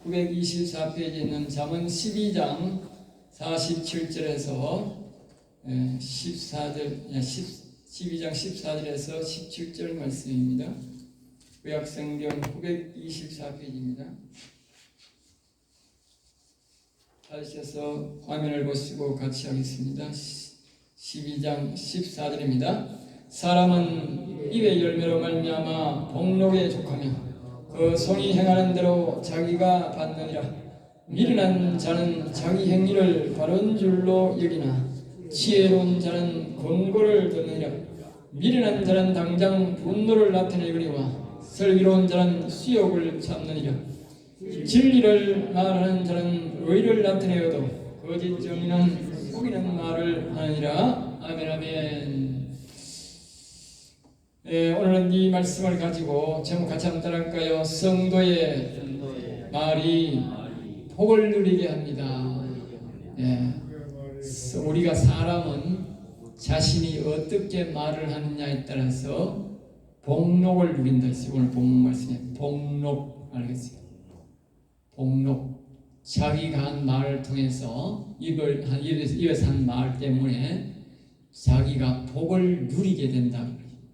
924페이지에 있는 잠언 12장 47절에서 14절, 12장 14절에서 17절 말씀입니다. 구약성경 924페이지입니다. 다시서 화면을 보시고 같이 하겠습니다. 12장 14절입니다. 사람은 입의 열매로 말미암아 복록에 족하며 그 손이 행하는 대로 자기가 받느니라. 미련한 자는 자기 행위를 바른 줄로 여기나 지혜로운 자는 권고를 듣느니라. 미련한 자는 당장 분노를 나타내거니와 슬기로운 자는 수욕을 참느니라. 진리를 말하는 자는 의를 나타내어도 거짓 정의는 속이는 말을 하느니라. 아멘 아멘. 오늘은 이 말씀을 가지고 제목 같이 한번 따라할까요? 성도의 말이 복을 누리게 합니다. 우리가 사람은 자신이 어떻게 말을 하느냐에 따라서 복록을 누린다 했어요. 오늘 본문 말씀에 복록 알겠어요? 복록. 자기가 한 말을 통해서 입에서 한 말 때문에 자기가 복을 누리게 된다.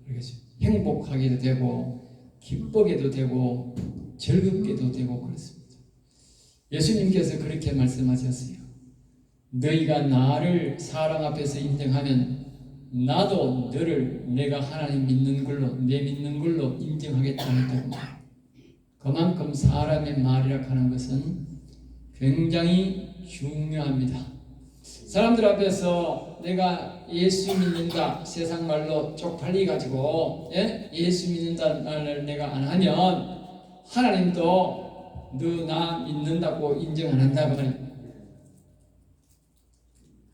그러겠죠. 행복하게도 되고 기쁘게도 되고 즐겁게도 되고 그렇습니다. 예수님께서 그렇게 말씀하셨어요. 너희가 나를 사람 앞에서 인정하면 나도 너를 내가 하나님 믿는 걸로 내 믿는 걸로 인정하겠다 했다고. 그만큼 사람의 말이라 하는 것은 굉장히 중요합니다. 사람들 앞에서 내가 예수 믿는다 세상 말로 쪽팔리 가지고 예수 믿는다는 말을 내가 안 하면 하나님도 너 나 믿는다고 인정 안 한다고 말이에요.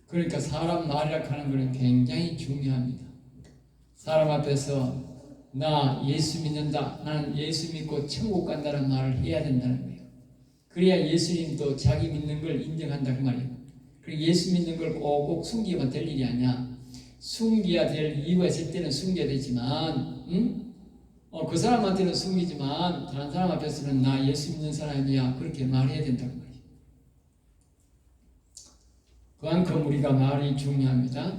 그러니까 사람 말이라 하는 것은 굉장히 중요합니다. 사람 앞에서 나 예수 믿는다, 나는 예수 믿고 천국 간다는 말을 해야 된다는 거예요. 그래야 예수님도 자기 믿는 걸 인정한다 그 말이에요. 그리고 예수 믿는 걸 꼭 숨기면 될 일이 아니야. 숨겨야 될 이유가 있을 때는 숨겨야 되지만 그 사람한테는 숨기지만 다른 사람 앞에서는 나 예수 믿는 사람이야 그렇게 말해야 된다고 말이에요. 그만큼 우리가 말이 중요합니다.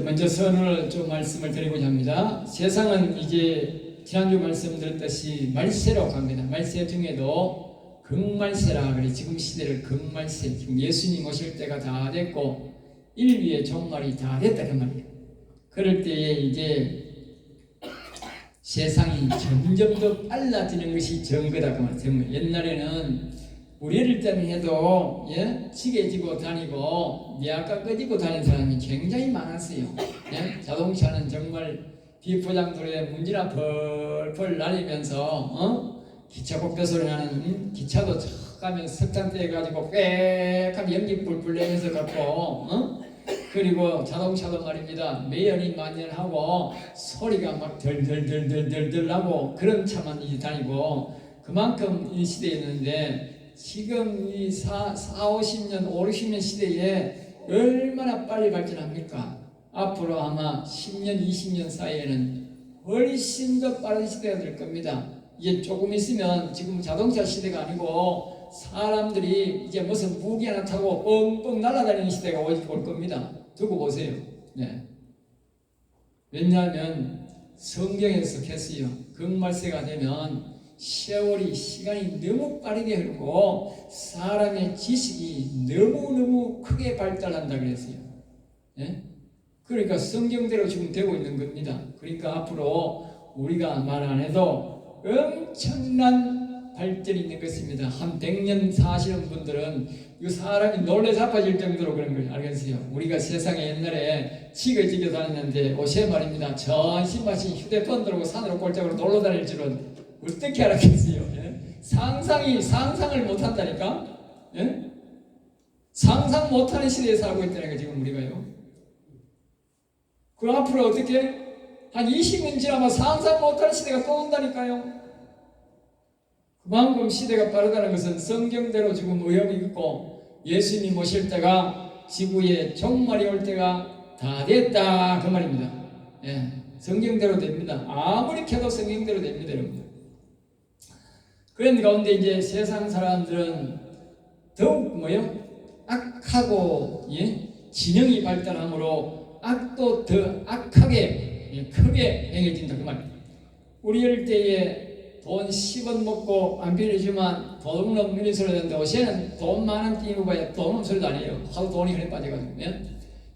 먼저 선언을 좀 말씀을 드리고자 합니다. 세상은 이제 지난주 말씀드렸듯이 말세로 갑니다. 말세 중에도 극말세라 그래. 지금 시대를 극말세. 지금 예수님 오실 때가 다 됐고 인류의 종말이 다 됐다 그 말이에요. 그럴 때에 이제 세상이 점점 더 빨라지는 것이 정거다 그 말이에요. 옛날에는 우리 어릴 때만 해도 지게 지고 다니고 미아까 끄지고 다니는 사람이 굉장히 많았어요. 자동차는 정말 비포장도로에 문지나 펄펄 날리면서 기차 곡배 소리 나는 기차도 척 가면 석탄대 가지고 빽하면 연기 뿔뿔 내면서 갖고 그리고 자동차도 말입니다. 매연이 만연하고 소리가 막 덜덜덜덜덜 나고 그런 차만 이제 다니고 그만큼 이 시대였는데 지금 이 50년, 50년 시대에 얼마나 빨리 발전합니까? 앞으로 아마 10년, 20년 사이에는 훨씬 더 빠른 시대가 될 겁니다. 이제 조금 있으면 지금 자동차 시대가 아니고 사람들이 이제 무슨 무기 하나 타고 뻥뻥 날아다니는 시대가 올 겁니다. 두고 보세요. 왜냐하면 성경에서 했어요. 극말세가 되면 세월이 시간이 너무 빠르게 흐르고 사람의 지식이 너무너무 크게 발달한다 그랬어요. 그러니까 성경대로 지금 되고 있는 겁니다. 그러니까 앞으로 우리가 말 안 해도 엄청난 발전이 있는 것입니다. 한 100년 사시는 분들은 이 사람이 놀래 자빠질 정도로 그런 걸 알겠어요. 우리가 세상에 옛날에 지게 다녔는데 요새 말입니다. 전신마신 휴대폰 들고 산으로 골짜기로 놀러 다닐 줄은 어떻게 알았겠어요? 상상을 못한다니까? 상상 못하는 시대에 살고 있다니까 지금 우리가요. 그럼 앞으로 어떻게? 한 20년 지나면 상상 못하는 시대가 또 온다니까요. 그만큼 시대가 빠르다는 것은 성경대로 지금 의욕이 있고 예수님 오실 때가 지구에 종말이 올 때가 다 됐다 그 말입니다. 성경대로 됩니다. 아무리 캐도 성경대로 됩니다 여러분. 그런 가운데 이제 세상 사람들은 더욱 뭐요? 악하고 지능이 발달하므로 악도 더 악하게 크게 행해진다 그 말이에요. 우리 어릴 때에 돈 10원 먹고 안 빌려주면 도둑놈 이런 소리 하는데 요새는 돈 많은 띠고 봐야 도둑놈 소리도 아니에요. 하도 돈이 흐려 빠져가지고.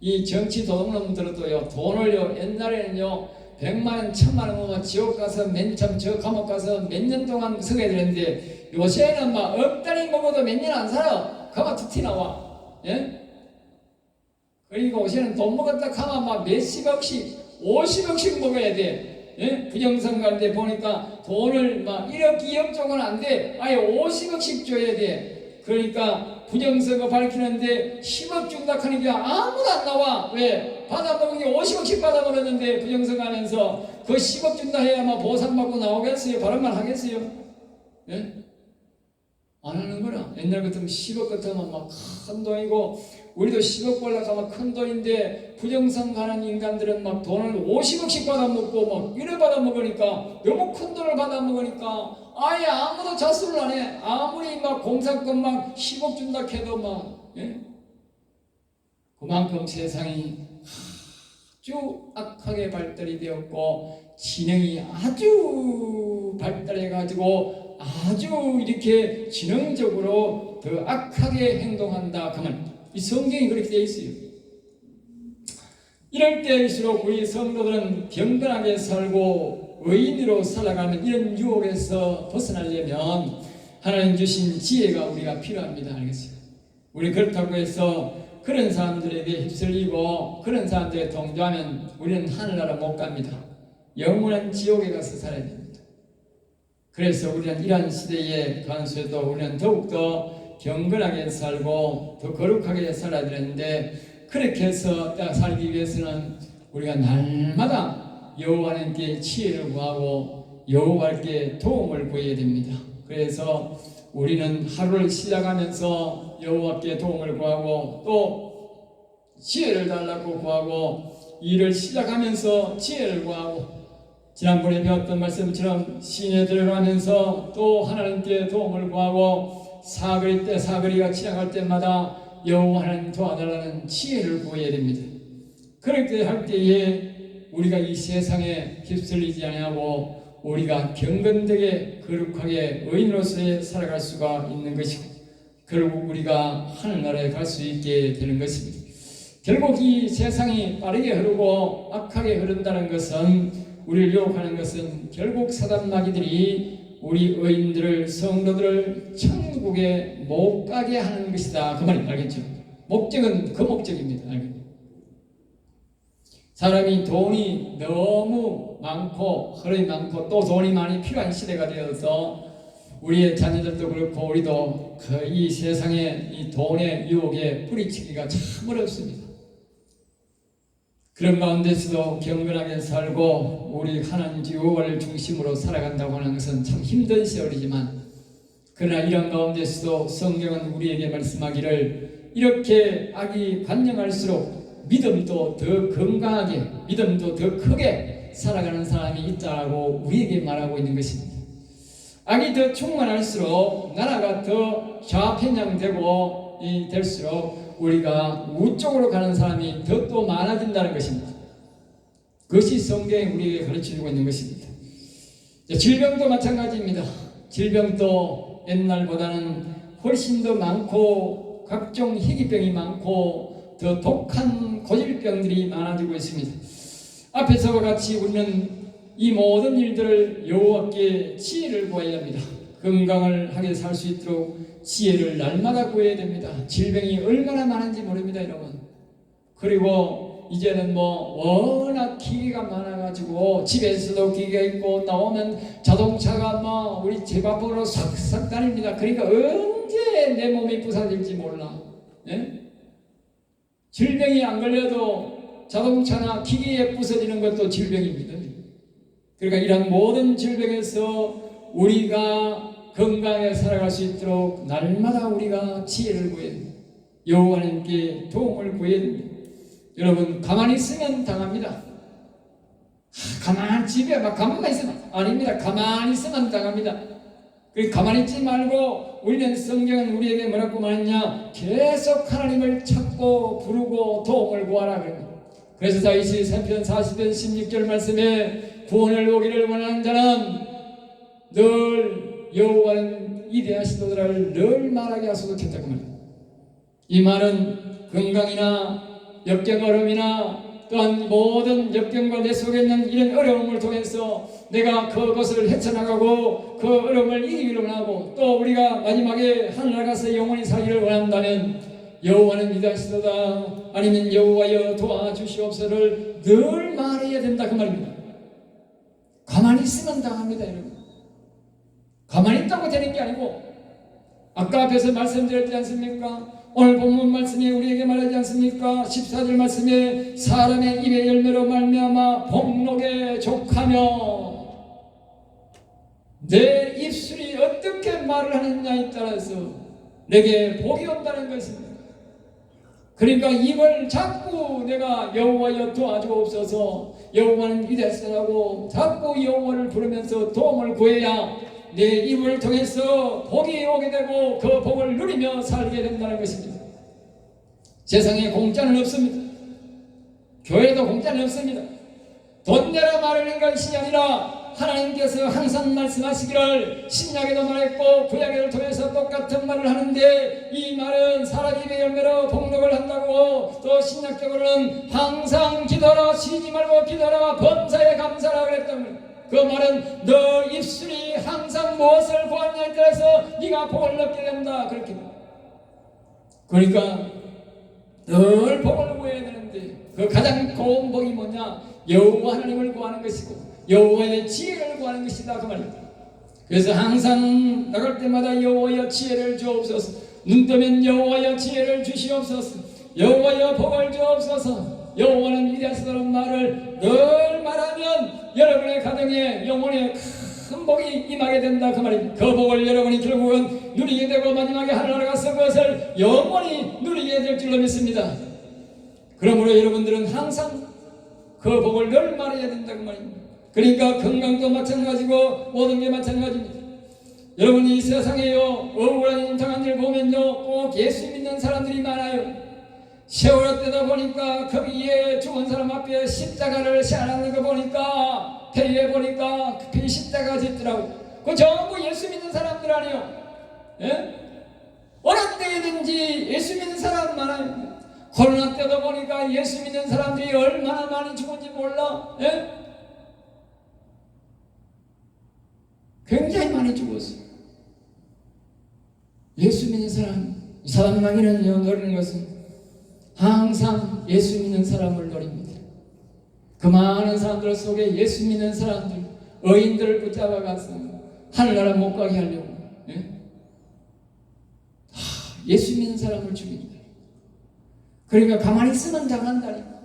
이 정치 도둑놈들도요 돈을요 옛날에는요 100만원 1000만원 먹으면 지옥 가서 맨 처음 저 감옥 가서 몇 년 동안 서게 되는데 요새는 막 억 단위 먹어도 몇 년 안 살아. 가만 툭 튀 나와. 그리고 요새는 돈 먹었다 가면 막 몇십억씩 50억씩 먹어야 돼. 부정선거인데 보니까 돈을 막 1억 2억 쪽은 안 돼. 아예 50억씩 줘야 돼. 그러니까 부정선거 밝히는데 10억 준다 하는 게 아무도 안 나와. 왜? 받아먹은 게 50억씩 받아먹었는데 부정선거 하면서 그 10억 준다 해야만 보상받고 나오겠어요? 바람만 하겠어요? 안 하는 거라. 옛날 같으면 10억 같으면 막 큰 돈이고 우리도 10억 벌려고 하면 큰 돈인데 부정선거 하는 인간들은 막 돈을 50억씩 받아먹고 막 1억 받아먹으니까 너무 큰 돈을 받아먹으니까 아예 아무도 자수를 안 해. 아무리 막 공사권 막 10억 준다 해도 막 그만큼 세상이 아주 악하게 발달이 되었고 지능이 아주 발달해가지고 아주 이렇게 지능적으로 더 악하게 행동한다 그러면 이 성경이 그렇게 되어 있어요. 이럴 때일수록 우리 성도들은 경건하게 살고 의인으로 살아가는 이런 유혹에서 벗어나려면 하나님 주신 지혜가 우리가 필요합니다. 알겠어요? 우리 그렇다고 해서 그런 사람들에게 휩쓸리고 그런 사람들에 동조하면 우리는 하늘나라 못 갑니다. 영원한 지옥에 가서 살아야 됩니다. 그래서 우리는 이러한 시대에 관수에도 우리는 더욱더 경건하게 살고 더 거룩하게 살아야 되는데 그렇게 해서 살기 위해서는 우리가 날마다 여호와 하나님께 지혜를 구하고 여호와께 도움을 구해야 됩니다. 그래서 우리는 하루를 시작하면서 여호와께 도움을 구하고 또 지혜를 달라고 구하고 일을 시작하면서 지혜를 구하고 지난번에 배웠던 말씀처럼 시내 들어가면서 또 하나님께 도움을 구하고 사거리가 지나갈 때마다 여호와 하나님 도와달라는 지혜를 구해야 됩니다. 그렇게 할 때에 우리가 이 세상에 휩쓸리지 아니하고 우리가 경건되게 거룩하게 의인으로서 살아갈 수가 있는 것이고 결국 우리가 하늘나라에 갈 수 있게 되는 것입니다. 결국 이 세상이 빠르게 흐르고 악하게 흐른다는 것은 우리를 유혹하는 것은 결국 사단 마귀들이 우리 의인들을 성도들을 천국에 못 가게 하는 것이다 그 말이 알겠죠? 목적은 그 목적입니다. 알겠죠? 사람이 돈이 너무 많고 허름이 많고 또 돈이 많이 필요한 시대가 되어서 우리의 자녀들도 그렇고 우리도 이 세상의 이 돈의 유혹에 뿌리치기가 참 어렵습니다. 그런 가운데서도 경건하게 살고 우리 하나님 여호와를 중심으로 살아간다고 하는 것은 참 힘든 세월이지만 그러나 이런 가운데서도 성경은 우리에게 말씀하기를 이렇게 악이 관영할수록 믿음도 더 건강하게 믿음도 더 크게 살아가는 사람이 있다고 우리에게 말하고 있는 것입니다. 악이 더 충만할수록 나라가 더 좌편향되고 될수록 우리가 우쪽으로 가는 사람이 더 또 많아진다는 것입니다. 그것이 성경이 우리에게 가르쳐주고 있는 것입니다. 질병도 마찬가지입니다. 질병도 옛날보다는 훨씬 더 많고 각종 희귀병이 많고 더 독한 고질병들이 많아지고 있습니다. 앞에서와 같이 우리는 이 모든 일들을 여호와께 지혜를 구해야 합니다. 건강을 하게 살 수 있도록 지혜를 날마다 구해야 됩니다. 질병이 얼마나 많은지 모릅니다, 여러분. 그리고 이제는 워낙 기계가 많아가지고 집에서도 기계가 있고 나오면 자동차가 우리 집 앞으로 싹싹 다닙니다. 그러니까 언제 내 몸이 부서질지 몰라. 질병이 안 걸려도 자동차나 기계에 부서지는 것도 질병입니다. 그러니까 이런 모든 질병에서 우리가 건강하게 살아갈 수 있도록 날마다 우리가 지혜를 구해야 됩니다. 여호와 하나님께 도움을 구해야 됩니다. 여러분 가만히 있으면 당합니다. 가만히 집에 가만히 있으면 아닙니다. 가만히 있으면 당합니다. 가만히 있지 말고 우리는 성경은 우리에게 뭐라고 말했냐? 계속 하나님을 찾고 부르고 도움을 구하라 그럽니다. 그래서 다윗이 3편 40편 16절 말씀에 구원을 오기를 원하는 자는 늘 여호와는 위대하시도다를 늘 말하게 하소서 했다고 말입니다. 이 말은 건강이나 역경 어려움이나 또한 모든 역경과 내 속에 있는 이런 어려움을 통해서 내가 그것을 헤쳐나가고 그 어려움을 이기기를 원하고 또 우리가 마지막에 하늘나라 가서 영원히 살기를 원한다면 여호와는 위대하시도다 아니면 여호와여 도와주시옵소서를 늘 말해야 된다 그 말입니다. 가만히 있으면 당합니다 여러분. 가만히 있다고 되는 게 아니고 아까 앞에서 말씀드렸지 않습니까? 오늘 본문 말씀이 우리에게 말하지 않습니까? 14절 말씀에 사람의 입의 열매로 말미암아 복록에 족하며 내 입술이 어떻게 말을 하느냐에 따라서 내게 복이 온다는 것입니다. 그러니까 입을 자꾸 내가 여호와여 도와주옵소서 여호와는 위대하시다고 자꾸 여호와를 부르면서 도움을 구해야 내 입을 통해서 복이 오게 되고 그 복을 누리며 살게 된다는 것입니다. 세상에 공짜는 없습니다. 교회도 공짜는 없습니다. 돈 내라 말하는 것이 아니라 하나님께서 항상 말씀하시기를 신약에도 말했고 구약을 통해서 똑같은 말을 하는데 이 말은 사람 입의 열매로 복록을 한다고 또 신약적으로는 항상 기도하라 쉬지 말고 기도하라 범사에 감사하라 그랬다는 그 말은 너 입술이 항상 무엇을 구하느냐에 따라서 네가 복을 얻게 된다 그렇게. 그러니까 늘 복을 구해야 되는데 그 가장 고운 복이 뭐냐? 여호와 하나님을 구하는 것이고 여호와의 지혜를 구하는 것이다 그 말입니다. 그래서 항상 나갈 때마다 여호와여 지혜를 주옵소서 눈 뜨면 여호와여 지혜를 주시옵소서 여호와여 복을 주옵소서 여호와는 위대하시다는 말을 늘 말하면 여러분의 가정에 영혼의 큰 복이 임하게 된다 그 말입니다. 그 복을 여러분이 결국은 누리게 되고 마지막에 하늘나라 가서 그것을 영원히 누리게 될 줄로 믿습니다. 그러므로 여러분들은 항상 그 복을 늘 말해야 된다 그 말입니다. 그러니까 건강도 마찬가지고 모든 게 마찬가지입니다. 여러분이 이 세상에요 억울한 인상한 일 보면요 꼭 예수 믿는 사람들이 많아요. 세월호 때다 보니까 거기에 죽은 사람 앞에 십자가를 세워놓는 거 보니까 폐위해 보니까 그 십자가가 짓더라고. 그 전부 예수 믿는 사람들 아니요. 예? 어느 때든지 예수 믿는 사람 많아요. 코로나 때도 보니까 예수 믿는 사람들이 얼마나 많이 죽은지 몰라. 예? 굉장히 많이 죽었어요. 예수 믿는 사람, 사람만이는 노리는 것은 항상 예수 믿는 사람을 노립니다. 그 많은 사람들 속에 예수 믿는 사람들, 의인들을 붙잡아가서 하늘나라 못 가게 하려고 예수 믿는 사람을 죽입니다. 그러니까 가만히 있으면 당한다니까.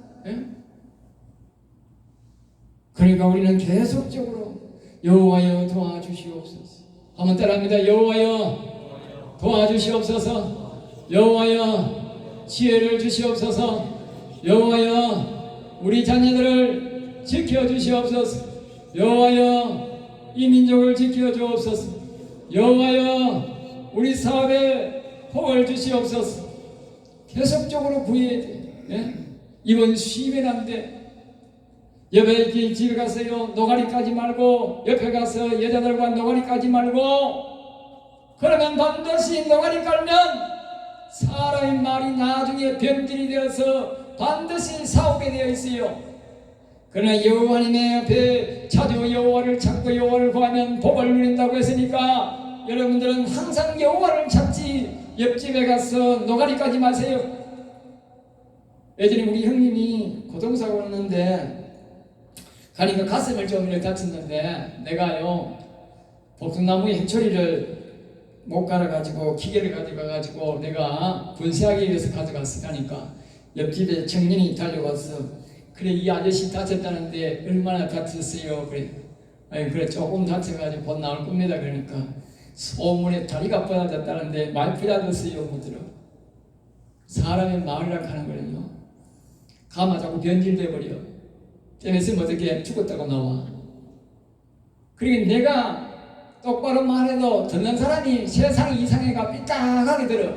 그러니까 우리는 계속적으로 여호와여 도와주시옵소서 한번 따라합니다. 여호와여 도와주시옵소서 여호와여 지혜를 주시옵소서 여호와여 우리 자녀들을 지켜주시옵소서 여호와여 이 민족을 지켜주옵소서 여호와여 우리 사업에 복을 주시옵소서 계속적으로 구해야 돼. 이번 쉬면 안 돼. 옆에 집에 가서요 노가리 까지 말고 옆에 가서 여자들과 노가리 까지 말고 그러면 반드시 노가리 깔면 사람의 말이 나중에 병들이 되어서 반드시 싸우게 되어 있어요. 그러나 여호와님의 앞에 자주 여호와를 찾고 여호와를 구하면 복을 누린다고 했으니까 여러분들은 항상 여호와를 찾지 옆집에 가서 노가리 까지 마세요. 예전에 우리 형님이 교통사고 났는데 가니까 가슴을 좀 이렇게 다쳤는데 내가요 복숭나무에 해초리를 못 갈아가지고 기계를 가져가가지고 내가 분쇄하기 위해서 가져갔어. 가니까 옆집에 청년이 달려와서 그래 이 아저씨 다쳤다는데 얼마나 다쳤어요? 그래 조금 다쳐가지고 곧 나올 겁니다. 그러니까 소문에 다리가 부러졌다는데 많이 부러졌어요. 묻더라. 사람의 마음이라고 하는 거는요 가마 자꾸 변질돼 버려. 좀 있으면 어떻게 죽었다고 나와. 그러니까 내가 똑바로 말해도 듣는 사람이 세상 이상해가 삐딱하게 들어.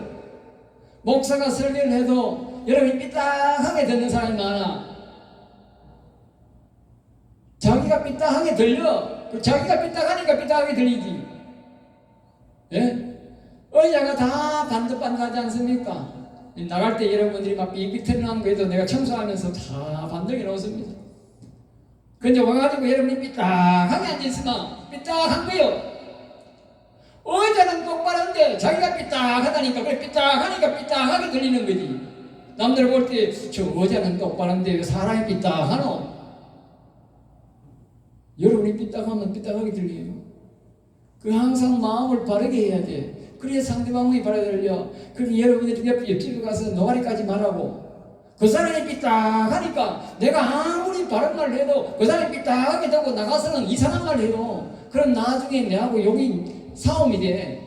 목사가 설교를 해도 여러분이 삐딱하게 듣는 사람이 많아. 자기가 삐딱하게 들려. 자기가 삐딱하니까 삐딱하게 들리지. 예? 의자가 다 반듯반듯하지 않습니까? 나갈 때 여러분들이 막 삐삐 틀어놓은 거 해도 내가 청소하면서 다 반듯하게 놓습니다. 근데 와가지고 여러분이 삐딱하게 앉아있으면 삐딱한 거요. 의자는 똑바른데 자기가 삐딱하다니까, 그래 삐딱하니까 삐딱하게 들리는 거지. 남들 볼 때 저 의자는 똑바른데 왜 사람이 삐딱하노? 여러분이 삐딱하면 삐딱하게 들려요. 그 항상 마음을 바르게 해야 돼. 그래야 상대방이 바르게 들려. 그럼 여러분들이 옆집에 가서 노가리까지 말하고, 그 사람이 삐딱하니까 내가 아무리 바른 말을 해도 그 사람이 삐딱하게 되고 나가서는 이상한 말을 해요. 그럼 나중에 내하고 욕이 싸움이 돼.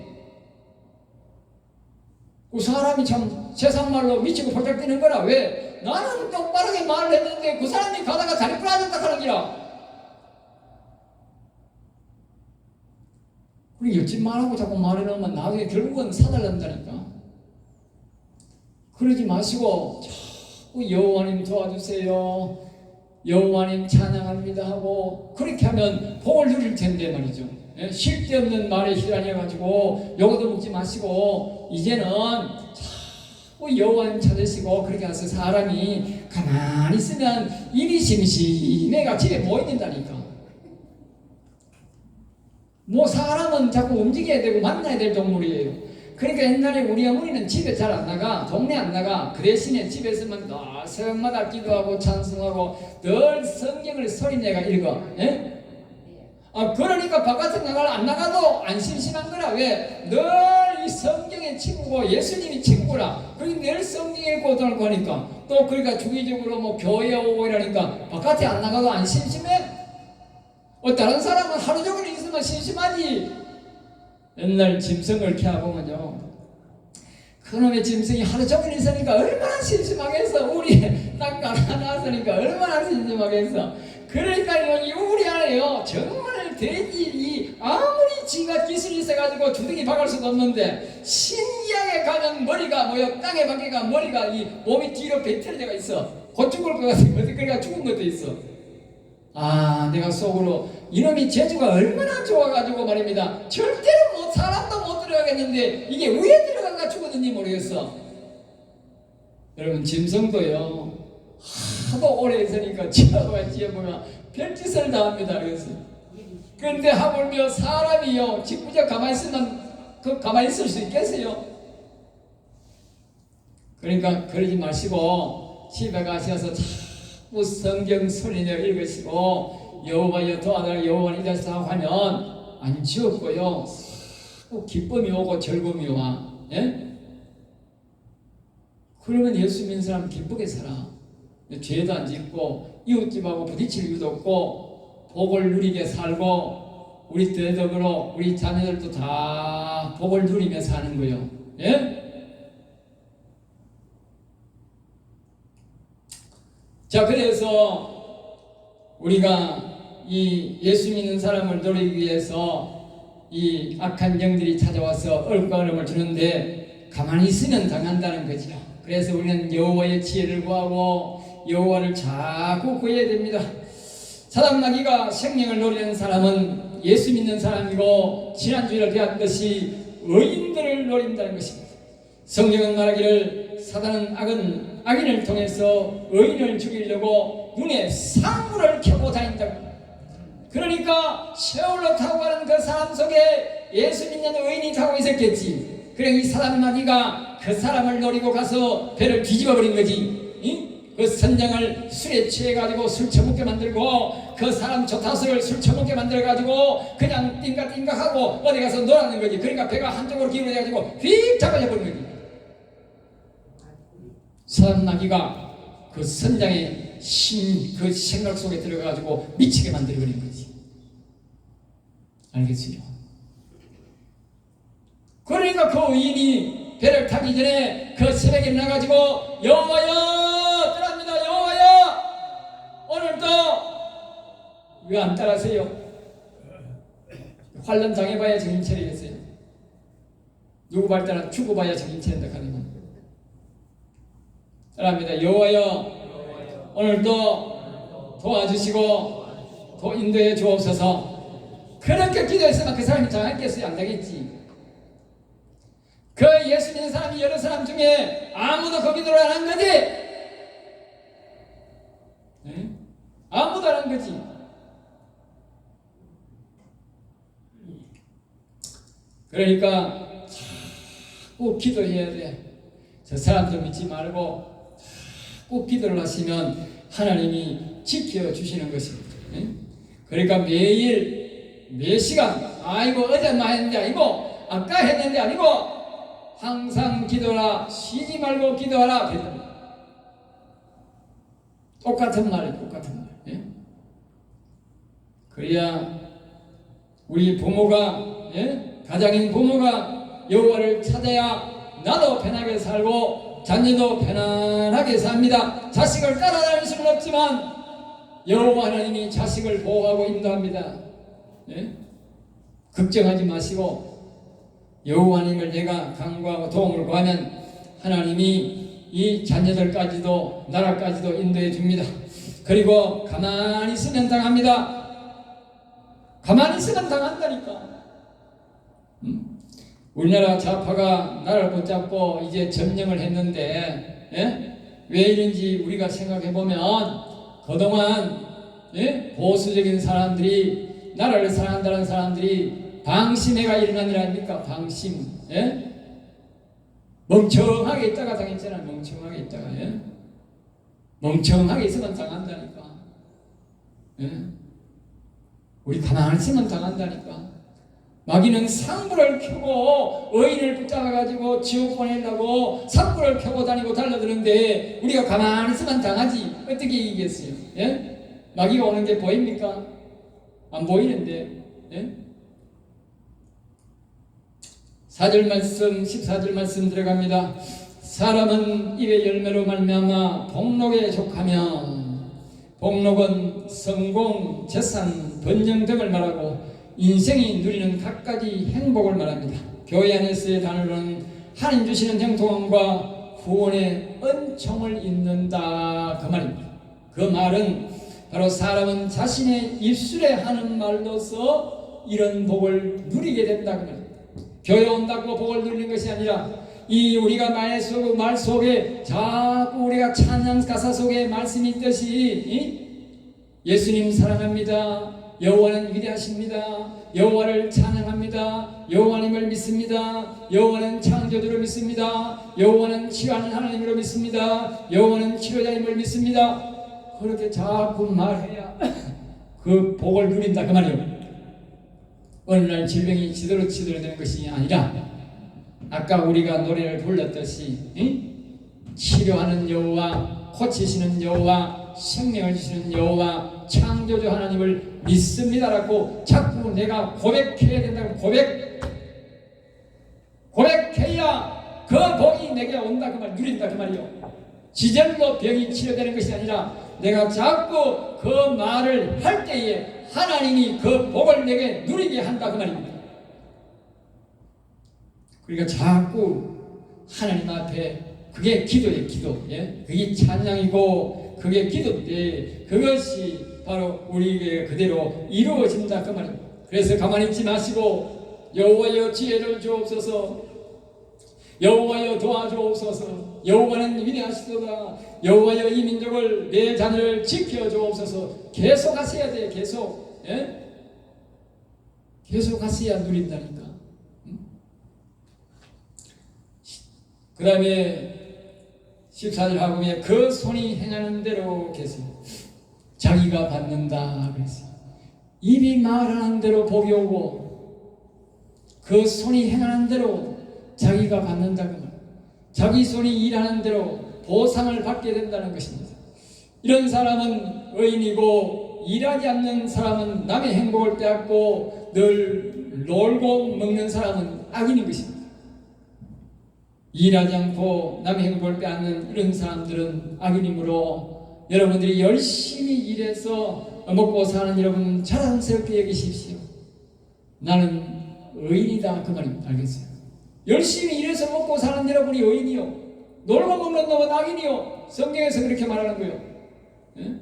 그 사람이 참 세상 말로 미치고 펄쩍 뛰는 거라. 왜? 나는 똑바르게 말을 했는데 그 사람이 가다가 다리 부러졌다 하는 기라. 우리 옆집 말하고 자꾸 말해놓으면 나중에 결국은 사달란다니까. 그러지 마시고 자꾸 여호와님 도와주세요, 여호와님 찬양합니다 하고 그렇게 하면 복을 누릴 텐데 말이죠. 예? 쉴 데 없는 말에 휘말려가지고 요거도 먹지 마시고 이제는 자꾸 여호와님 찾으시고 그렇게 해서 사람이 가만히 있으면 입이 심심해가 집에 모여있는다니까. 뭐 사람은 자꾸 움직여야 되고 만나야 될 동물이에요. 그러니까 옛날에 우리 어머니는 집에 잘 안 나가, 동네 안 나가. 그 대신에 집에서만 늘 새벽마다 기도하고 찬송하고 늘 성경을 소리내가 읽어. 예? 그러니까 바깥에 안 나가도 안 심심한 거라. 왜? 늘 이 성경의 친구고 예수님이 친구라. 그리고 늘 성경 읽고 오고 하니까 또 그러니까 주기적으로 뭐 교회에 오고 이러니까 바깥에 안 나가도 안 심심해? 다른 사람은 하루 종일 있으면 심심하지. 옛날 짐승을 키워보면요, 그놈의 짐승이 하루 종일 있으니까 얼마나 심심하겠어. 우리 딱 가난하니까 얼마나 심심하겠어. 그러니까 여기 우리 안에요 정말 돼지 아무리 지가 기술이 있어가지고 주둥이 박을 수도 없는데 신기하게 가면 머리가 뭐요, 땅에 박혀가 머리가 이 몸이 뒤로 배틀어져 있어. 곧 죽을 것 같아. 그러니까 죽은 것도 있어. 내가 속으로 이놈이 재주가 얼마나 좋아가지고 말입니다. 절대로 사람도 못 들어가겠는데 이게 왜 들어가가 죽었는지 모르겠어. 여러분 짐승도요 하도 오래 있으니까 지어보면 별짓을 다 합니다. 그런데 하물며 사람이요 짓부져 가만히 있으면 가만히 있을 수 있겠어요? 그러니까 그러지 마시고 집에 가셔서 성경 소리내어 읽으시고 여호와여 도와달라, 여호와는 이달사 하면 안 지었고요 꼭 기쁨이 오고 즐거움이 와. 예? 그러면 예수 믿는 사람 기쁘게 살아. 죄도 안 짓고 이웃집하고 부딪힐 일도 없고 복을 누리게 살고 우리 대덕으로 우리 자녀들도 다 복을 누리며 사는 거예요. 예? 자, 그래서 우리가 이 예수 믿는 사람을 노리기 위해서 이 악한 영들이 찾아와서 얼굴과 얼음을 주는데 가만히 있으면 당한다는 거죠. 그래서 우리는 여호와의 지혜를 구하고 여호와를 자꾸 구해야 됩니다. 사단마귀가 생명을 노리는 사람은 예수 믿는 사람이고 지난주에 배웠듯이 의인들을 노린다는 것입니다. 성경은 말하기를 사단은 악인을 통해서 의인을 죽이려고 눈에 상물을 켜고 다닌다고. 그러니까 세월로 타고 가는 그 사람 속에 예수 믿는 의인이 타고 있었겠지. 그래 이 사단마귀가 그 사람을 노리고 가서 배를 뒤집어 버린 거지. 그 선장을 술에 취해가지고 술 처먹게 만들고 그 사람 조타수를 술 처먹게 만들어가지고 그냥 띵각띵각하고 어디 가서 놀아는 거지. 그러니까 배가 한쪽으로 기울어져가지고 휙 잡아져 버린 거지. 사단마귀가 그 선장의 그 생각 속에 들어가가지고 미치게 만들어버린 거지. 알겠어요? 그러니까 그 의인이 배를 타기 전에 그 새벽에 나가지고 여호와여 떠납니다. 여호와여 오늘도 왜 안 따라세요? 환란 당해봐야 정신 차리겠어요. 누구 발따라 죽어봐야 정신 차린다 하는 사람입니다. 여호와여 오늘도 도와주시고 또 인도해 주옵소서. 그렇게 기도했으면 그 사람이 당했겠어요? 안 당했지. 그 예수 믿는 사람이 여러 사람 중에 아무도 그 기도를 안 한 거지. 네? 아무도 안 한 거지. 그러니까 자꾸 기도해야 돼. 저 사람도 믿지 말고 자꾸 기도를 하시면 하나님이 지켜주시는 것입니다. 네? 그러니까 매일 매 시간 아이고 어제만 했는데 아니고 아까 했는데 아니고 항상 기도하라. 쉬지 말고 기도하라. 똑같은 말이에요. 똑같은 말. 예? 그래야 우리 부모가 가장인 부모가 여호와를 찾아야 나도 편하게 살고 자녀도 편안하게 삽니다. 자식을 따라다닐 수는 없지만 여호와 하나님이 자식을 보호하고 인도합니다. 예? 걱정하지 마시고 여호와 하나님을 내가 간구하고 도움을 구하면 하나님이 이 자녀들까지도 나라까지도 인도해 줍니다. 그리고 가만히 있으면 당합니다. 가만히 있으면 당한다니까. 우리나라 좌파가 나라를 붙잡고 이제 점령을 했는데 왜 이런지 우리가 생각해 보면 그동안 보수적인 사람들이 나라를 사랑한다는 사람들이 방심해가 일어난 일 아닙니까? 방심. 멍청하게 있다가 당했잖아요. 멍청하게 있다가. 멍청하게 있으면 당한다니까. 우리 가만히 있으면 당한다니까. 마귀는 상불을 켜고 의인을 붙잡아가지고 지옥 보내려고 상불을 켜고 다니고 달려드는데 우리가 가만히 있으면 당하지. 어떻게 이기겠어요? 마귀가 오는 게 보입니까? 안 보이는데. 4절 말씀 14절 말씀 들어갑니다. 사람은 입의 열매로 말미암아 복록에 족하며 복록은 성공, 재산, 번영 등을 말하고 인생이 누리는 갖가지 행복을 말합니다. 교회 안에서의 단어로는 하나님 주시는 형통함과 구원의 은총을 잇는다 그 말입니다. 그 말은 바로 사람은 자신의 입술에 하는 말로서 이런 복을 누리게 된다 그 말입니다. 교회 온다고 복을 누리는 것이 아니라 이 우리가 말 속에 자꾸 우리가 찬양 가사 속에 말씀이 있듯이 예수님 사랑합니다. 여호와는 위대하십니다. 여호와를 찬양합니다. 여호와님을 믿습니다. 여호와는 창조주로 믿습니다. 여호와는 치유하는 하나님으로 믿습니다. 여호와는 치료자님을 믿습니다. 그렇게 자꾸 말해야 그 복을 누린다 그 말이에요. 어느 날 질병이 지도로 되는 것이 아니라 아까 우리가 노래를 불렀듯이 치료하는 여호와, 고치시는 여호와, 생명을 주시는 여호와, 창조주 하나님을 믿습니다라고 자꾸 내가 고백해야 된다고. 고백해야 그 복이 내게 온다 그 말, 누린다 그 말이요. 지절로 병이 치료되는 것이 아니라 내가 자꾸 그 말을 할 때에 하나님이 그 복을 내게 누리게 한다 그 말입니다. 그러니까 자꾸 하나님 앞에 그게 기도예요. 기도. 그게 찬양이고 그게 기도인데 그것이 바로 우리에게 그대로 이루어진다 그 말입니다. 그래서 가만히 있지 마시고 여호와여 지혜를 주옵소서, 여호와여 도와주옵소서, 여호와는 위대하시도다, 여호와여 이 민족을 내 자녀를 지켜주옵소서. 계속 하셔야 돼. 계속. 계속 하셔야 누린다니까. 그 다음에 14절 하고에 그 손이 행하는 대로 계속 자기가 받는다 그랬어요. 입이 말하는 대로 복이 오고 그 손이 행하는 대로 자기가 받는다 그 말. 자기 손이 일하는 대로 보상을 받게 된다는 것입니다. 이런 사람은 의인이고 일하지 않는 사람은 남의 행복을 빼앗고 늘 놀고 먹는 사람은 악인인 것입니다. 일하지 않고 남의 행복을 빼앗는 이런 사람들은 악인이므로 여러분들이 열심히 일해서 먹고 사는 여러분 자랑스럽게 여기십시오. 나는 의인이다 그 말입니다. 알겠어요? 열심히 일해서 먹고 사는 여러분이 의인이요, 놀고 먹는 놈은 악인이요. 성경에서 그렇게 말하는 거예요. 예?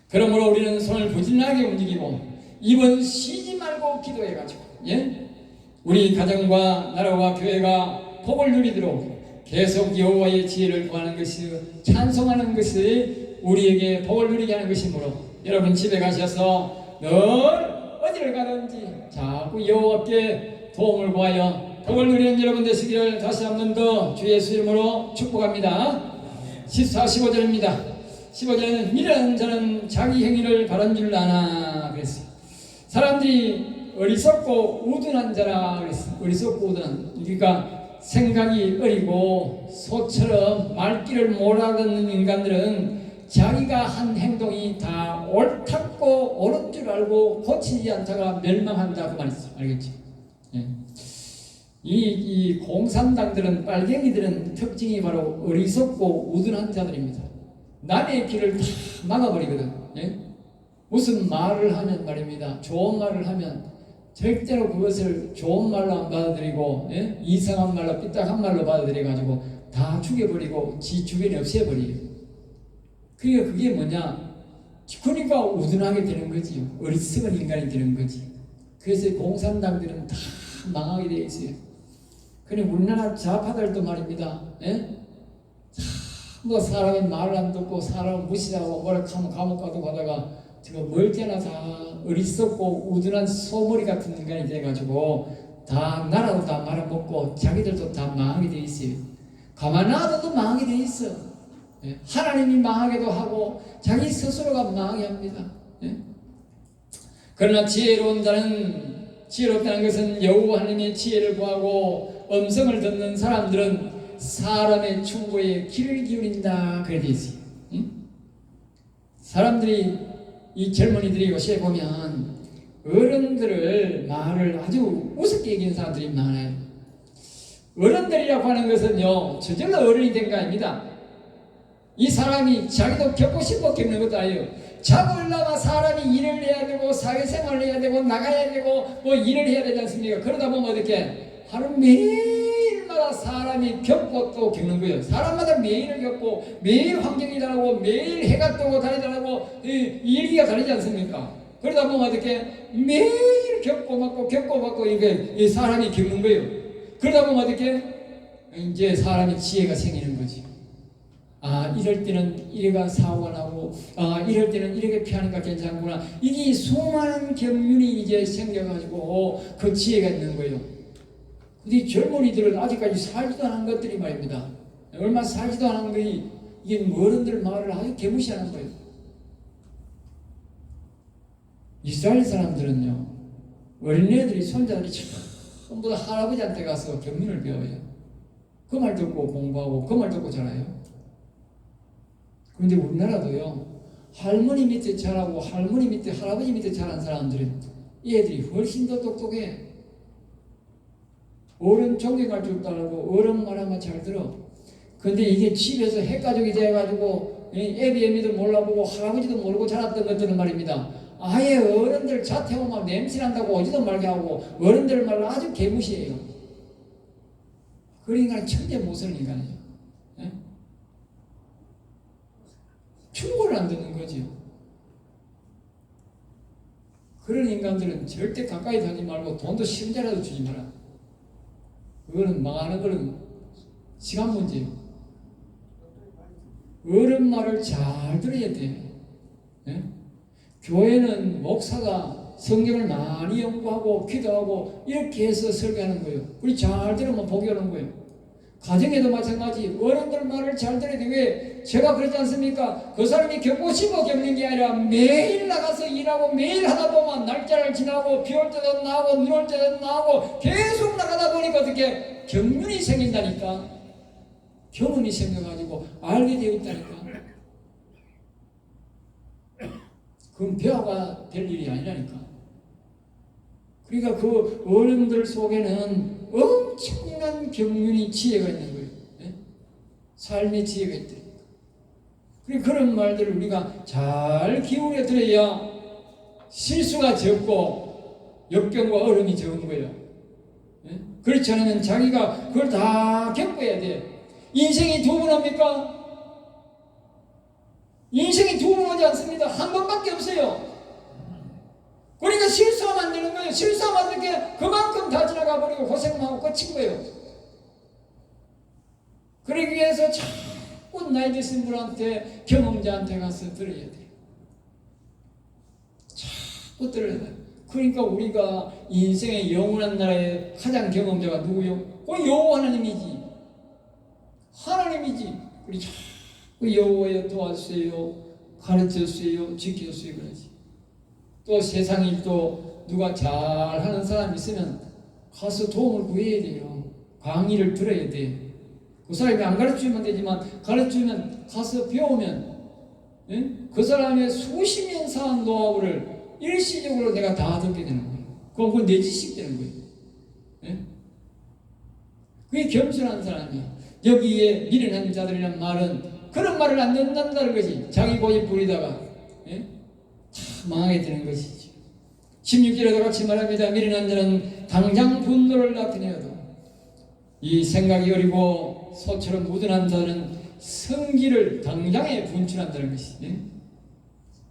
그러므로 우리는 손을 부지런하게 움직이고 입은 쉬지 말고 기도해가지고, 예? 우리 가정과 나라와 교회가 복을 누리도록 계속 여호와의 지혜를 구하는 것이, 찬송하는 것이 우리에게 복을 누리게 하는 것이므로 여러분 집에 가셔서 늘 어디를 가든지 자꾸 여호와께 도움을 구하여 복을 누리는 여러분 되시기를 다시 한 번 더 주 예수 이름으로 축복합니다. 14, 15절입니다. 15절에는 이런 자는 자기 행위를 바른 줄 아나 그랬어요. 사람들이 어리석고 우둔한 자라 그랬어요. 어리석고 우둔한, 그러니까 생각이 어리고 소처럼 말귀를 못 알아듣는 인간들은 자기가 한 행동이 다 옳다고 옳은 줄 알고 고치지 않다가 멸망한다 그 말이죠. 알겠죠? 예. 이 공산당들은, 빨갱이들은 특징이 바로 어리석고 우둔한 자들입니다. 남의 길을 다 막아버리거든. 예? 무슨 말을 하면 말입니다, 좋은 말을 하면 절대로 그것을 좋은 말로 안 받아들이고, 예? 이상한 말로, 삐딱한 말로 받아들여가지고 다 죽여버리고 지 주변에 없애버려요. 그러니까 그게 뭐냐, 그러니까 우둔하게 되는 거지요. 어리석은 인간이 되는 거지. 그래서 공산당들은 다 망하게 되어 있어요. 그러니 우리나라 좌파들도 말입니다, 예? 뭐 사람의 말을 안 듣고 사람을 무시하고 뭐라 하면 감옥 가도 가다가 제가 뭘 때나 다 어리석고 우둔한 소머리 같은 인간이 돼가지고 다 나라도 다 말아먹고 자기들도 다 망하게 돼 있어요. 가만 놔둬도 망하게 돼 있어. 예? 하나님이 망하게도 하고 자기 스스로가 망하게 합니다. 예? 그러나 지혜로운 자는, 지혜롭다는 것은 여호와 하나님의 지혜를 구하고 음성을 듣는 사람들은 사람의 충고에 귀를 기울인다 그래 돼 있어요. 응? 사람들이, 이 젊은이들이 요새 보면 어른들을 말을 아주 우습게 여기는 사람들이 많아요. 어른들이라고 하는 것은요, 저절로 어른이 된 거 아닙니다. 이 사람이 자기도 겪고 싶어 겪는 것도 아니에요. 자고 일어나면 사람이 일을 해야 되고 사회생활을 해야 되고 나가야 되고 뭐 일을 해야 되지 않습니까? 그러다 보면 어떻게 하루 매일마다 사람이 겪고 또 겪는 거예요. 사람마다 매일을 겪고 매일 환경이 다르고 매일 해가 뜨고 달이 다르고 일기가 다르지 않습니까? 그러다 보면 어떻게 매일 겪고 받고 이게 사람이 겪는 거예요. 그러다 보면 어떻게 이제 사람의 지혜가 생기는 거지. 아, 이럴 때는 이래가 사고가 나고, 아, 이럴 때는 이렇게 피하니까 괜찮구나. 이게 수많은 경륜이 이제 생겨가지고 그 지혜가 있는 거예요. 근데 젊은이들은 아직까지 살지도 않은 것들이 말입니다. 얼마 살지도 않은 것이 이게 어른들 말을 아주 개무시하는 거예요. 이스라엘 사람들은요, 어린애들이, 손자들이 전부 다 할아버지한테 가서 경륜을 배워요. 그 말 듣고 공부하고 그 말 듣고 자라요. 그런데 우리나라도요, 할머니 밑에 자라고 할머니 밑에 할아버지 밑에 자란 사람들은 이 애들이 훨씬 더 똑똑해. 어른 존경할 줄도 알고 어른 말하면 잘 들어. 근데 이게 집에서 핵가족이 돼가지고 애비 애미도 몰라보고 할아버지도 모르고 자랐던 것들은 말입니다, 아예 어른들 자태오면 냄새난다고 오지도 말게 하고 어른들 말을 아주 개무시해요. 그 인간은 천재 못쓰는 인간이에요. 충고를 안 듣는 거죠. 그런 인간들은 절대 가까이 다니지 말고 돈도 10원짜리라도 주지 마라. 그거는 망하는 거는 시간 문제예요. 어른 말을 잘 들어야 돼. 예? 교회는 목사가 성경을 많이 연구하고 기도하고 이렇게 해서 설교하는 거예요. 우리 잘 들으면 복이 오는 거예요. 가정에도 마찬가지, 어른들 말을 잘 들어야 돼. 왜? 제가 그러지 않습니까? 그 사람이 겪고 싶어 겪는 게 아니라 매일 나가서 일하고 매일 하다 보면 날짜를 지나고 비 올 때도 나오고 눈 올 때도 나오고 계속 나가다 보니까 어떻게 경륜이 생긴다니까. 경험이 생겨가지고 알게 되어 있다니까. 그건 배워가 될 일이 아니라니까. 그러니까 그 어른들 속에는 엄청난 경륜이 지혜가 있는 거예요. 예? 삶의 지혜가 있다니까. 그런 말들을 우리가 잘 기울여 들어야 실수가 적고 역경과 어려움이 적은 거예요. 예? 그렇지 않으면 자기가 그걸 다 겪어야 돼. 인생이 두 번 옵니까? 인생이 두 번 오지 않습니다. 한 번밖에 없어요. 그러니까 실수하면 안 되는 거예요. 실수하면 안 되게 그만큼 다 지나가 버리고 고생만 하고 끝인 거예요. 그러기 위해서 자꾸 나이 드신 분한테, 경험자한테 가서 들어야 돼요. 자꾸 들어야 돼요. 그러니까 우리가 인생의 영원한 나라의 가장 경험자가 누구요? 그 여호와 하나님이지. 하나님이지. 우리 자꾸 여호와여 도와주세요, 가르쳐주세요, 지켜주세요 그러지. 또 세상에 또 누가 잘하는 사람이 있으면 가서 도움을 구해야 돼요. 강의를 들어야 돼. 그 사람이 안 가르치면 되지만 가르치면 가서 배우면, 예? 그 사람의 수십 년 사한 노하우를 일시적으로 내가 다 듣게 되는 거예요. 그건 내 지식 되는 거예요. 예? 그게 겸손한 사람이야. 여기에 미련한 자들이란 말은 그런 말을 안 듣는다는 거지. 자기 고집 부리다가, 예? 다 망하게 되는 것이죠. 16절에도 같이 말합니다. 미련한 자는 당장 분노를 나타내어도 이 생각이 어리고 소처럼 무던한 자는 성기를 당장에 분출한다는 것이. 예?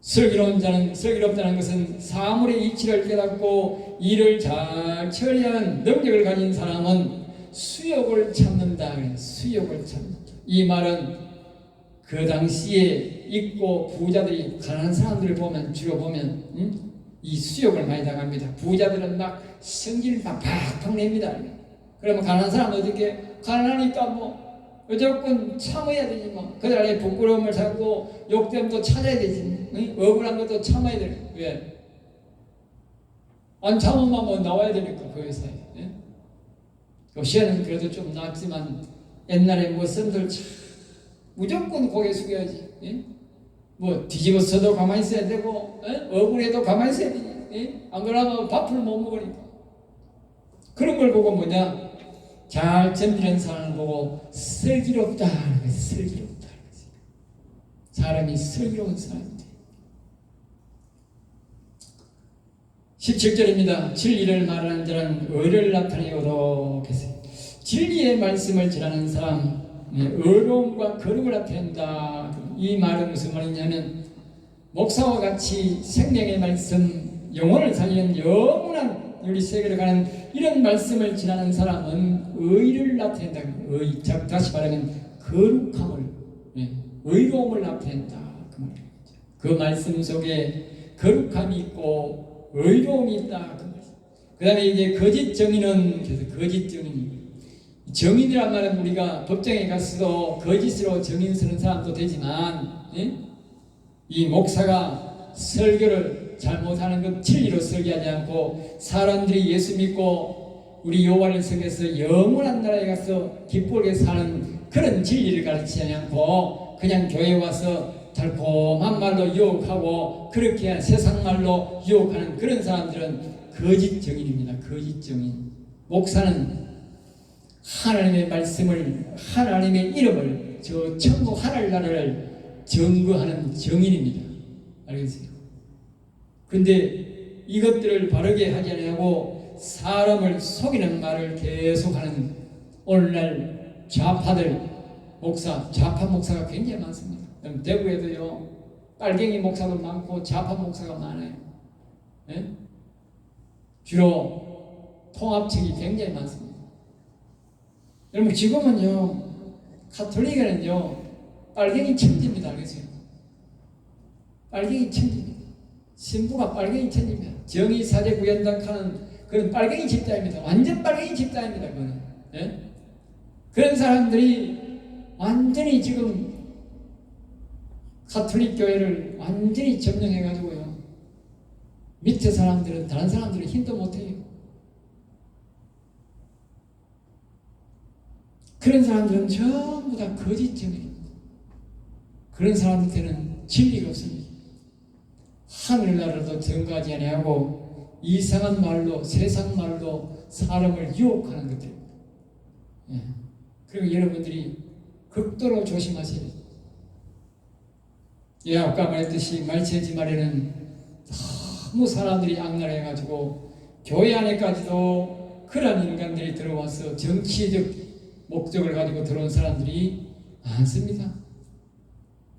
슬기로운 자는, 슬기롭다는 것은 사물의 이치를 깨닫고 이를 잘 처리하는 능력을 가진 사람은 수욕을 참는다. 수욕을 참는다. 이 말은 그 당시에 있고 부자들이 가난한 사람들을 보면, 주로 보면 이 수욕을 많이 당합니다. 부자들은 막 성기를 막 팍팍 냅니다. 그러면 가난한 사람은 어떻게? 가난하니까 뭐 무조건 참아야 되지 뭐. 그들의 부끄러움을 참고 욕됨도 찾아야 되지. 억울한 것도 참아야 돼. 왜? 안 참으면 뭐 나와야 되니까 그 회사에. 예? 요새는 그래도 좀 낫지만 옛날에 뭐 선들 무조건 고개 숙여야지. 예? 뭐 뒤집어서도 가만히 있어야 되고, 예? 억울해도 가만히 있어야 되지. 예? 안 그러면 밥을 못 먹으니까. 그런 걸 보고 뭐냐? 잘 견디는 사람을 보고 슬기롭다. 슬기롭다. 사람이 슬기로운 사람인데. 17절입니다. 진리를 말하는 자는 의를 나타내오도록 했어요. 진리의 말씀을 전하는 사람, 의로움과 거룩을 나타낸다. 이 말은 무슨 말이냐면 목사와 같이 생명의 말씀, 영혼을 살리는 영원한 우리 세계로 가는 이런 말씀을 전하는 사람은 의를 나타낸다. 의, 다시 말하면 거룩함을, 의로움을 나타낸다. 그 말입니다. 그 말씀 속에 거룩함이 있고 의로움이 있다. 그 다음에 이제 거짓 정의는, 그래서 거짓 정의. 정인이란 말은 우리가 법정에 가서도 거짓으로 정인 쓰는 사람도 되지만, 이 목사가 설교를 잘못하는 것 진리로 설교하지 않고 사람들이 예수 믿고 우리 여호와를 섬겨서 영원한 나라에 가서 기쁘게 사는 그런 진리를 가르치지 않고 그냥 교회에 와서 달콤한 말로 유혹하고 그렇게 세상 말로 유혹하는 그런 사람들은 거짓 정인입니다. 거짓 정인. 목사는 하나님의 말씀을, 하나님의 이름을, 저 천국 하늘나라를 증거하는 정인입니다. 알겠어요? 근데 이것들을 바르게 하지 않으려고 사람을 속이는 말을 계속하는 오늘날 좌파들 목사, 좌파 목사가 굉장히 많습니다. 대구에도요 빨갱이 목사도 많고 좌파 목사가 많아요. 예? 주로 통합 측이 굉장히 많습니다. 여러분 지금은요 가톨릭에는요 빨갱이 천지입니다. 알겠어요? 빨갱이 천지입니다. 신부가 빨갱이 천지입니다. 정의사제 구현당하는 그런 빨갱이 집단입니다. 완전 빨갱이 집단입니다. 그거는. 예? 그런 사람들이 완전히 지금 가톨릭 교회를 완전히 점령해가지고요 밑에 사람들은 다른 사람들은 힘도 못해요. 그런 사람들은 전부 다 거짓점입니다. 그런 사람들한테는 진리가 없습니다. 하늘나라도 증거하지 아니하고 이상한 말로 세상 말로 사람을 유혹하는 것들입니다. 예. 그리고 여러분들이 극도로 조심하셔야 돼요. 예, 아까 말했듯이 말세지 말에는 너무 사람들이 악랄해가지고 교회 안에까지도 그런 인간들이 들어와서 정치적 목적을 가지고 들어온 사람들이 많습니다.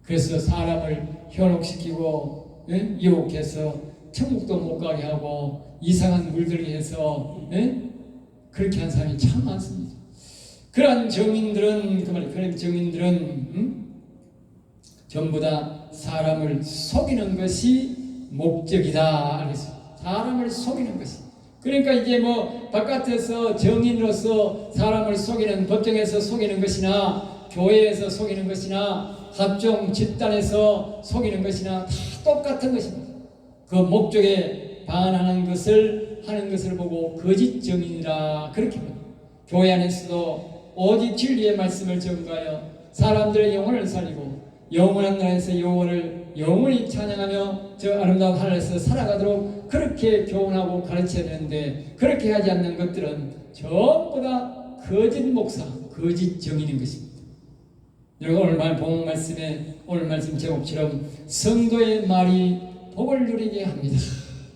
그래서 사람을 현혹시키고 유혹해서 천국도 못 가게 하고 이상한 물들게 해서 그렇게 한 사람이 참 많습니다. 그런 정인들은 그런 정인들은 전부 다 사람을 속이는 것이 목적이다. 알겠어요? 사람을 속이는 것이. 그러니까 이제 뭐 바깥에서 정인으로서 사람을 속이는, 법정에서 속이는 것이나 교회에서 속이는 것이나 합종 집단에서 속이는 것이나 다 똑같은 것입니다. 그 목적에 반하는 것을 하는 것을 보고 거짓 정인이라 그렇게 합니다. 교회 안에서도 오직 진리의 말씀을 전가하여 사람들의 영혼을 살리고 영원한 나라에서 영혼을 영원히 찬양하며 저 아름다운 하늘에서 살아가도록 그렇게 교훈하고 가르쳐야 되는데, 그렇게 하지 않는 것들은 전부 다 거짓 목사, 거짓 정인인 것입니다. 여러분, 오늘 본 말씀에 오늘 말씀 제목처럼 성도의 말이 복을 누리게 합니다.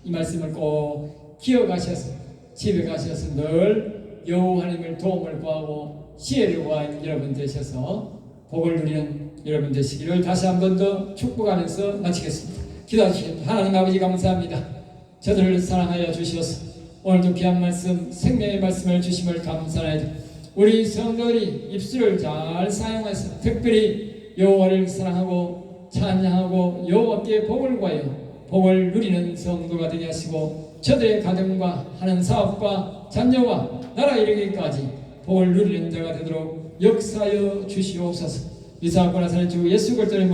이 말씀을 꼭 기억하셔서 집에 가셔서 늘 여호와 하나님을 도움을 구하고 지혜를 구하는 여러분 되셔서 복을 누리는 여러분 되시기를 다시 한 번 더 축복하면서 마치겠습니다. 기도하시겠습니다. 하나님 아버지, 감사합니다. 저들을 사랑하여 주셔서 오늘도 귀한 말씀, 생명의 말씀을 주심을 감사합니다. 우리 성도들이 입술을 잘 사용해서 특별히 여호와를 사랑하고 찬양하고 여호와께 복을 구하여 복을 누리는 성도가 되게 하시고, 저들의 가정과 하는 사업과 자녀와 나라 이르기까지 복을 누리는 자가 되도록 역사하여 주시옵소서. 이사하고 나사렛 주 예수 그리스도의